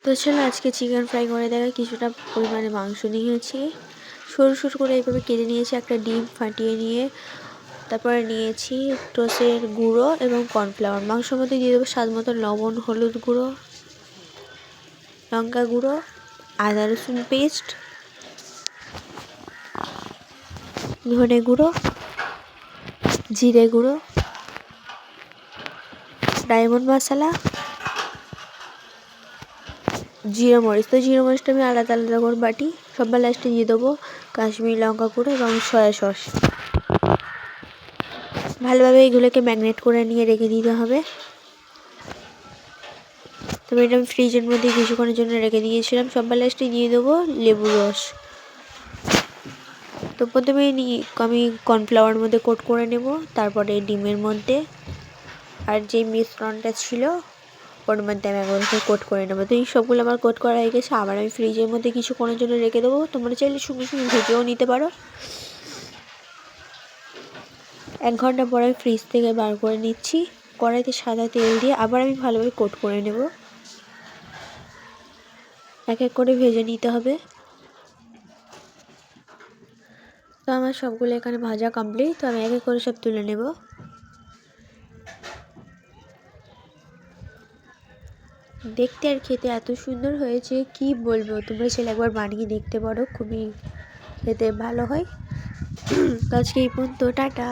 তো চলো আজকে চিকেন ফ্রাই করে দেখা। কিছুটা পরিমাণে মাংস নিয়েছি, সরু সরু করে এইভাবে কেটে নিয়েছি। একটা ডিম ফাটিয়ে নিয়ে তারপরে নিয়েছি টোস্টের গুঁড়ো এবং কর্নফ্লাওয়ার। মাংসের মধ্যে দিয়ে দেবো স্বাদ মতো লবণ, হলুদ গুঁড়ো, লঙ্কা গুঁড়ো, আদা রসুন পেস্ট, ধনে গুঁড়ো, জিরে গুঁড়ো, ডায়মন্ড মশলা, জিরে মরিচ। তো জিরে মরিচটা আমি আলাদা আলাদা করে বাটি। সবার লাস্টে দিয়ে দেবো কাশ্মীরি লঙ্কা গুঁড়ো এবং সয়া সস। ভালোভাবে এগুলোকে ম্যারিনেট করে নিয়ে রেখে দিতে হবে। তবে এটা আমি ফ্রিজের মধ্যে কিছুক্ষণের জন্য রেখে দিয়েছিলাম। সবার লাস্টে দিয়ে দেবো লেবুর রস। তো প্রথমে আমি কর্নফ্লাওয়ার মধ্যে কোট করে নেব, তারপরে ডিমের মধ্যে আর যে মিশ্রণটা ছিল ওর মধ্যে আমি একবার কোট করে নেবো। তো এই সবগুলো আমার কোট করা হয়ে গেছে। আবার আমি ফ্রিজের মধ্যে কিছুক্ষণের জন্য রেখে দেবো। তোমরা চাইলে সঙ্গে সঙ্গে ভেজেও নিতে পারো। 1 ঘন্টা পরে আমি ফ্রিজ থেকে বার করে নিচ্ছি। কড়াইতে সাদা তেল দিয়ে আবার আমি ভালোভাবে কোট করে নেব। এক এক করে ভেজে নিতে হবে। তো আমার সবগুলো এখানে ভাজা কমপ্লিট। তো আমি এক এক করে সব তুলে নেব। দেখতে আর খেতে এত সুন্দর হয়েছে কি বলবো, তোমরা চাইলে একবার বানিয়ে দেখতে পারো, খুবই খেতে ভালো হয়। তো আজকে এই পর্যন্ত, টাটা।